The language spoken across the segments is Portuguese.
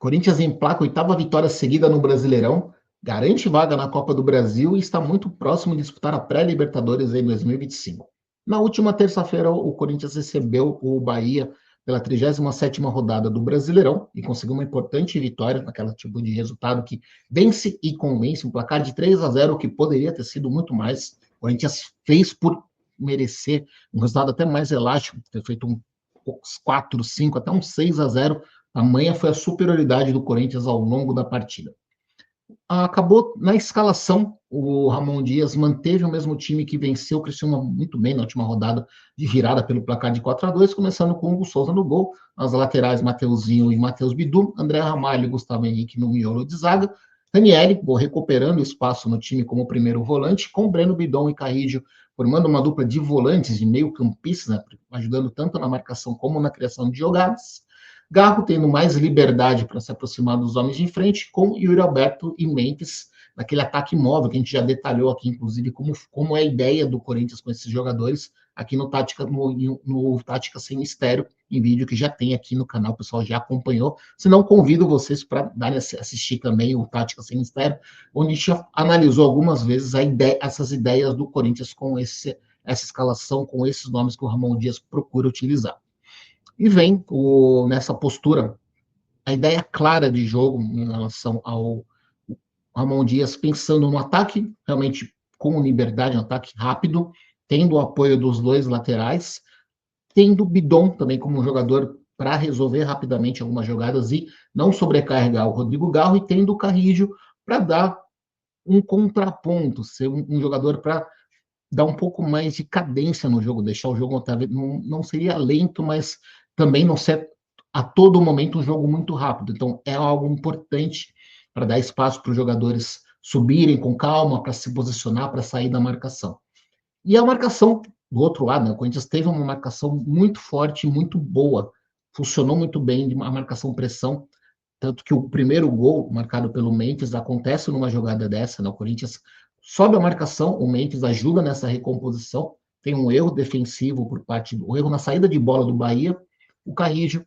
Corinthians emplaca a oitava vitória seguida no Brasileirão, garante vaga na Copa do Brasil e está muito próximo de disputar a pré-Libertadores em 2025. Na última terça-feira, o Corinthians recebeu o Bahia pela 37ª rodada do Brasileirão e conseguiu uma importante vitória, naquela tipo de resultado que vence e convence, um placar de 3-0, que poderia ter sido muito mais. O Corinthians fez por merecer um resultado até mais elástico, ter feito um 4, 5, até um 6-0. Tamanha foi a superioridade do Corinthians ao longo da partida. Acabou na escalação, o Ramon Dias manteve o mesmo time que venceu o Criciúma muito bem na última rodada de virada pelo placar de 4-2, começando com o Hugo Souza no gol, nas laterais Mateuzinho e Matheus Bidu, André Ramalho e Gustavo Henrique no miolo de zaga, Daniele recuperando espaço no time como primeiro volante, com Breno Bidon e Carrígio formando uma dupla de volantes, de meio campistas, né, ajudando tanto na marcação como na criação de jogadas. Garro tendo mais liberdade para se aproximar dos homens de frente, com Yuri Alberto e Memphis, naquele ataque móvel que a gente já detalhou aqui, inclusive, como é a ideia do Corinthians com esses jogadores, aqui no Tática Sem Mistério, em vídeo que já tem aqui no canal, o pessoal já acompanhou. Se não, convido vocês para assistir também o Tática Sem Mistério, onde a gente analisou algumas vezes essas ideias do Corinthians com essa escalação, com esses nomes que o Ramon Dias procura utilizar. E vem nessa postura a ideia clara de jogo em relação ao Ramon Dias, pensando no ataque, realmente com liberdade, um ataque rápido, tendo o apoio dos dois laterais, tendo o Bidon também como jogador para resolver rapidamente algumas jogadas e não sobrecarregar o Rodrigo Garro, e tendo o Carrígio para dar um contraponto, ser um jogador para dar um pouco mais de cadência no jogo, deixar o jogo não seria lento, mas também não ser a todo momento um jogo muito rápido. Então é algo importante para dar espaço para os jogadores subirem com calma, para se posicionar, para sair da marcação. E a marcação do outro lado, né, o Corinthians teve uma marcação muito forte, muito boa, funcionou muito bem a marcação pressão, tanto que o primeiro gol marcado pelo Memphis acontece numa jogada dessa, né? O Corinthians sobe a marcação, o Memphis ajuda nessa recomposição, tem um erro defensivo por parte do erro na saída de bola do Bahia, o Carrígio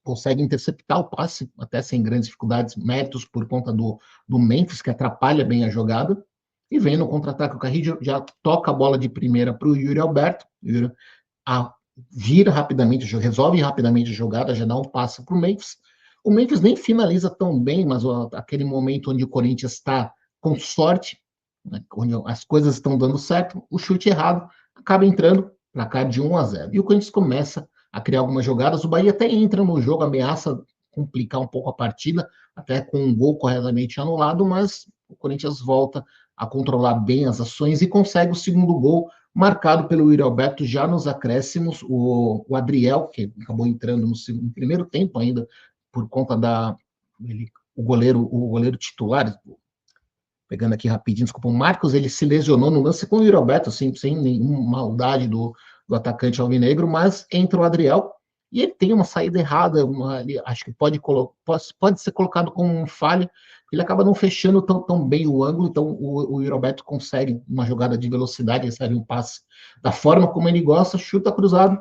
consegue interceptar o passe, até sem grandes dificuldades, méritos por conta do Memphis, que atrapalha bem a jogada, e vem no contra-ataque, o Carrillo já toca a bola de primeira para o Yuri Alberto, Yuri vira rapidamente, resolve rapidamente a jogada, já dá um passe para o Memphis nem finaliza tão bem, mas aquele momento onde o Corinthians está com sorte, né, onde as coisas estão dando certo, o chute errado acaba entrando, placar de 1-0. E o Corinthians começa a criar algumas jogadas, o Bahia até entra no jogo, ameaça complicar um pouco a partida, até com um gol corretamente anulado, mas o Corinthians volta a controlar bem as ações e consegue o segundo gol, marcado pelo Yuri Alberto já nos acréscimos, o Adriel, que acabou entrando no primeiro tempo ainda, por conta o goleiro titular, pegando aqui rapidinho, desculpa, o Marcos, ele se lesionou no lance com o Yuri Alberto, assim, sem nenhuma maldade do atacante alvinegro, mas entra o Adriel, e ele tem uma saída errada, acho que pode ser colocado como um falha, ele acaba não fechando tão bem o ângulo, então o Yuri Alberto consegue uma jogada de velocidade, recebe um passe da forma como ele gosta, chuta cruzado,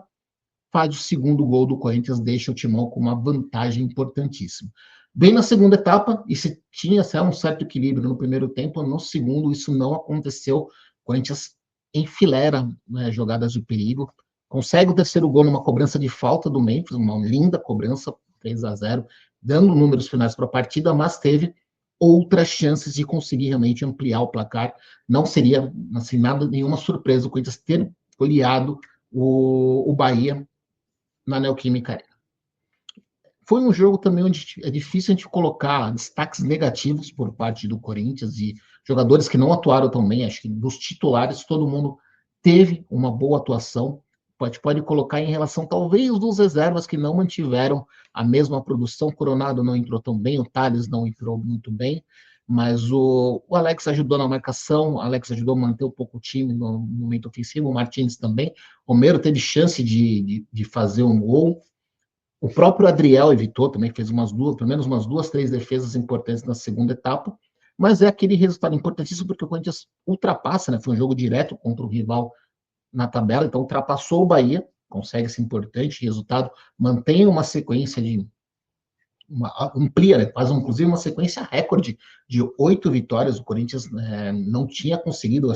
faz o segundo gol do Corinthians, deixa o Timão com uma vantagem importantíssima. Bem na segunda etapa, e se tinha um certo equilíbrio no primeiro tempo, no segundo isso não aconteceu. O Corinthians enfileira, né, jogadas de perigo, consegue o terceiro gol numa cobrança de falta do Memphis, uma linda cobrança, 3-0, dando números finais para a partida, mas teve outras chances de conseguir realmente ampliar o placar. Não seria assim, nenhuma surpresa o Corinthians ter goleado o Bahia na Neoquímica Arena. Foi um jogo também onde é difícil a gente colocar destaques negativos por parte do Corinthians e jogadores que não atuaram tão bem. Acho que dos titulares todo mundo teve uma boa atuação. Pode colocar em relação, talvez, dos reservas que não mantiveram a mesma produção. O Coronado não entrou tão bem, o Thales não entrou muito bem, mas o Alex ajudou na marcação, o Alex ajudou a manter um pouco o time no momento ofensivo, o Martins também. O Romero teve chance de fazer um gol. O próprio Adriel evitou também, fez pelo menos umas duas, três defesas importantes na segunda etapa, mas é aquele resultado importantíssimo porque o Corinthians ultrapassa, né? Foi um jogo direto contra o rival na tabela, então ultrapassou o Bahia, consegue esse importante resultado, mantém uma sequência amplia, né, faz inclusive uma sequência recorde de 8 vitórias. O Corinthians não tinha conseguido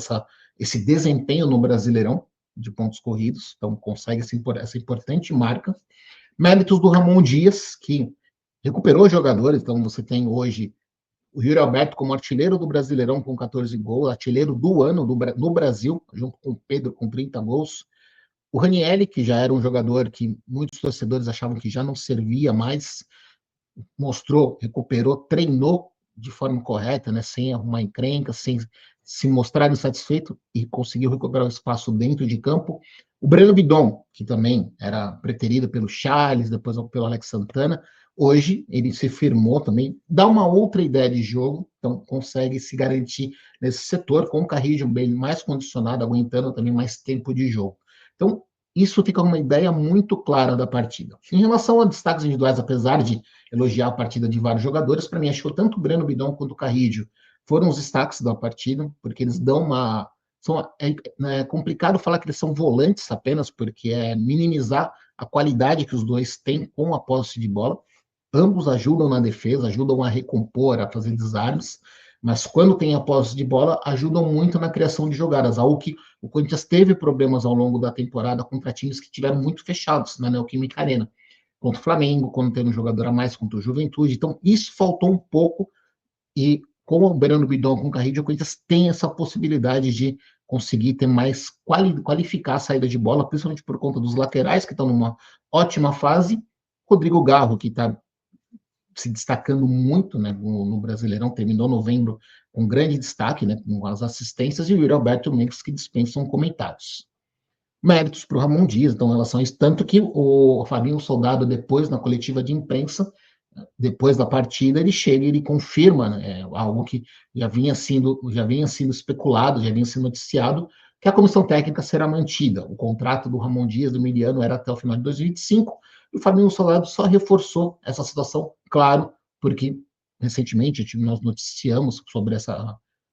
esse desempenho no Brasileirão de pontos corridos, então consegue essa importante marca. Méritos do Ramon Dias, que recuperou jogadores, então você tem hoje o Yuri Alberto como artilheiro do Brasileirão com 14 gols, artilheiro do ano no Brasil, junto com o Pedro com 30 gols. O Ranieri, que já era um jogador que muitos torcedores achavam que já não servia mais, mostrou, recuperou, treinou de forma correta, né, sem arrumar encrenca, sem se mostrar insatisfeito e conseguiu recuperar o espaço dentro de campo. O Breno Bidon, que também era preterido pelo Charles, depois pelo Alex Santana, hoje ele se firmou também, dá uma outra ideia de jogo, então consegue se garantir nesse setor, com o Carrillo bem mais condicionado, aguentando também mais tempo de jogo. Então, isso fica uma ideia muito clara da partida. Em relação a destaques individuais, apesar de elogiar a partida de vários jogadores, para mim, acho que tanto o Breno Bidon quanto o Carrillo foram os destaques da partida, porque eles dão uma. É complicado falar que eles são volantes apenas, porque é minimizar a qualidade que os dois têm com a posse de bola. Ambos ajudam na defesa, ajudam a recompor, a fazer desarmes, mas quando tem a posse de bola, ajudam muito na criação de jogadas, algo que o Corinthians teve problemas ao longo da temporada contra times que tiveram muito fechados na Neoquímica Arena, contra o Flamengo, quando teve um jogador a mais, contra o Juventude. Então, isso faltou um pouco, e com o Breno Bidon, com o Carrillo, o Corinthians tem essa possibilidade de conseguir ter mais qualificar a saída de bola, principalmente por conta dos laterais, que estão numa ótima fase. Rodrigo Garro, que está se destacando muito, né, no Brasileirão, terminou novembro com grande destaque, né, com as assistências, e o Yuri Alberto Mendes, que dispensam comentários. Méritos para o Ramon Dias, então, em relação a isso, tanto que o Fabinho Soldado, depois, na coletiva de imprensa, depois da partida, ele chega e ele confirma, né, algo que já vinha sendo especulado, já vinha sendo noticiado, que a comissão técnica será mantida. O contrato do Ramon Dias, do Miliano, era até o final de 2025, e o Fabinho Soldado só reforçou essa situação, claro, porque recentemente nós noticiamos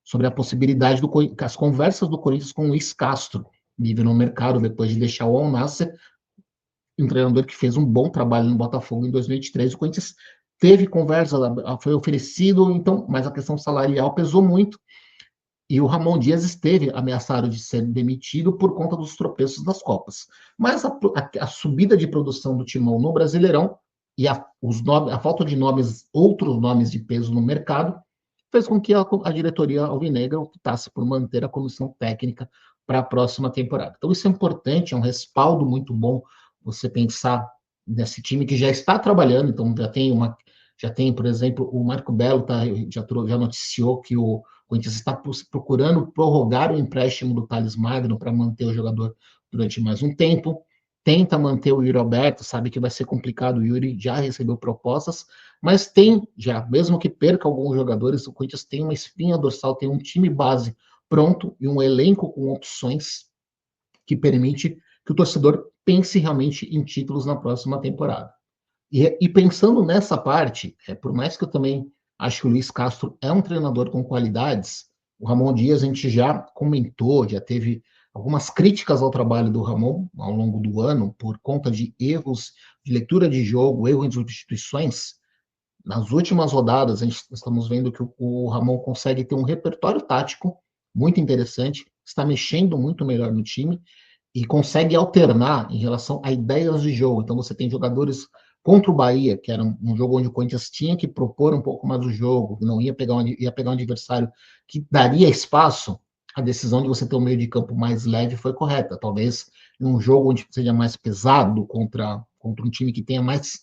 sobre a possibilidade as conversas do Corinthians com o Luiz Castro, vive no mercado depois de deixar o Al Nassr, um treinador que fez um bom trabalho no Botafogo em 2023. O Corinthians teve conversa, foi oferecido, então, mas a questão salarial pesou muito. E o Ramon Dias esteve ameaçado de ser demitido por conta dos tropeços das Copas. Mas a subida de produção do Timão no Brasileirão e a falta de nomes, outros nomes de peso no mercado, fez com que a diretoria alvinegra optasse por manter a comissão técnica para a próxima temporada. Então, isso é importante, é um respaldo muito bom você pensar nesse time que já está trabalhando, então já tem, por exemplo, o Marco Belo já noticiou que o Corinthians está procurando prorrogar o empréstimo do Thales Magno para manter o jogador durante mais um tempo. Tenta manter o Yuri Alberto, sabe que vai ser complicado. O Yuri já recebeu propostas, mas tem já, mesmo que perca alguns jogadores, o Corinthians tem uma espinha dorsal, tem um time base pronto e um elenco com opções que permite que o torcedor pense realmente em títulos na próxima temporada. E pensando nessa parte, por mais que eu também acho que o Luiz Castro é um treinador com qualidades, o Ramon Dias a gente já comentou, já teve algumas críticas ao trabalho do Ramon ao longo do ano, por conta de erros de leitura de jogo, erros em substituições. Nas últimas rodadas, estamos vendo que o Ramon consegue ter um repertório tático muito interessante, está mexendo muito melhor no time, e consegue alternar em relação a ideias de jogo. Então, você tem jogadores contra o Bahia, que era um jogo onde o Corinthians tinha que propor um pouco mais o jogo, não ia pegar um adversário que daria espaço. A decisão de você ter um meio de campo mais leve foi correta. Talvez em um jogo onde seja mais pesado contra um time que tenha mais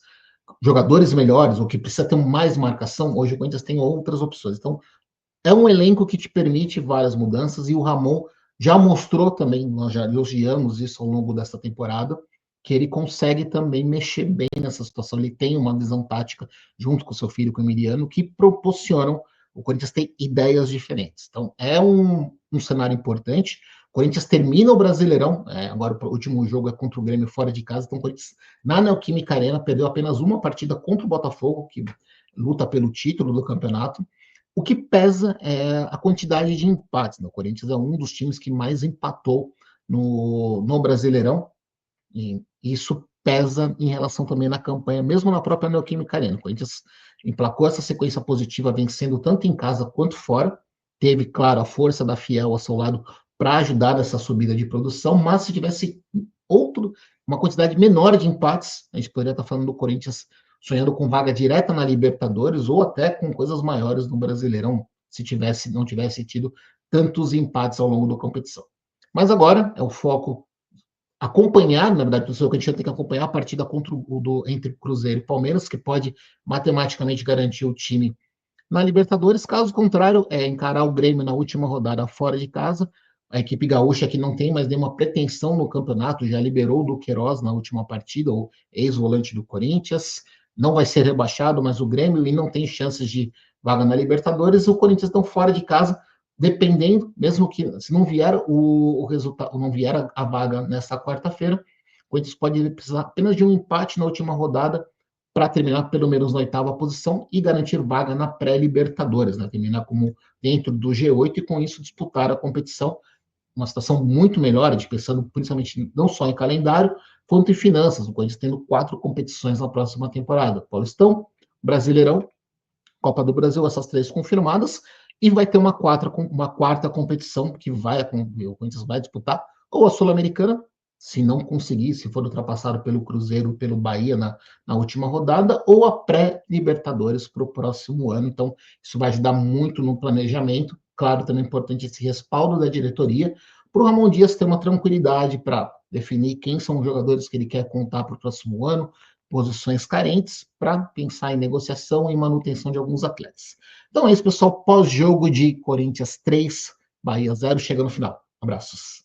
jogadores melhores ou que precisa ter mais marcação, hoje o Corinthians tem outras opções. Então, é um elenco que te permite várias mudanças, e o Ramon já mostrou também, nós já elogiamos isso ao longo dessa temporada, que ele consegue também mexer bem nessa situação. Ele tem uma visão tática, junto com o seu filho, com o Emiliano, que proporcionam o Corinthians ter ideias diferentes. Então, é um cenário importante. O Corinthians termina o Brasileirão, agora o último jogo é contra o Grêmio fora de casa, então o Corinthians, na Neoquímica Arena, perdeu apenas uma partida contra o Botafogo, que luta pelo título do campeonato. O que pesa é a quantidade de empates. O Corinthians é um dos times que mais empatou no Brasileirão. E isso pesa em relação também na campanha, mesmo na própria Neoquímica Arena. O Corinthians emplacou essa sequência positiva, vencendo tanto em casa quanto fora. Teve, claro, a força da Fiel ao seu lado para ajudar nessa subida de produção, mas se tivesse uma quantidade menor de empates, a gente poderia estar falando do Corinthians sonhando com vaga direta na Libertadores ou até com coisas maiores no Brasileirão, se não tivesse tido tantos empates ao longo da competição. Mas agora é o foco acompanhar, na verdade, o Corinthians tem que acompanhar a partida entre Cruzeiro e Palmeiras, que pode matematicamente garantir o time na Libertadores. Caso contrário, é encarar o Grêmio na última rodada fora de casa. A equipe gaúcha que não tem mais nenhuma pretensão no campeonato, já liberou o Duqueiroz na última partida, o ex-volante do Corinthians. Não vai ser rebaixado, mas o Grêmio e não tem chances de vaga na Libertadores. O Corinthians estão fora de casa, dependendo, mesmo que se não vier o resultado, não vier a vaga nessa quarta-feira, o Corinthians pode precisar apenas de um empate na última rodada para terminar pelo menos na oitava posição e garantir vaga na pré-Libertadores, né? Terminar como dentro do G8 e com isso disputar a competição. Uma situação muito melhor, pensando principalmente não só em calendário, quanto em finanças. O Corinthians tendo 4 competições na próxima temporada: Paulistão, Brasileirão, Copa do Brasil, essas 3 confirmadas, e vai ter uma quarta competição que o Corinthians vai disputar, ou a Sul-Americana, se não conseguir, se for ultrapassado pelo Cruzeiro, pelo Bahia na última rodada, ou a pré-Libertadores para o próximo ano. Então, isso vai ajudar muito no planejamento. Claro, também é importante esse respaldo da diretoria, para o Ramon Dias ter uma tranquilidade para definir quem são os jogadores que ele quer contar para o próximo ano, posições carentes, para pensar em negociação e manutenção de alguns atletas. Então é isso, pessoal. Pós-jogo de Corinthians 3, Bahia 0, chega no final. Abraços.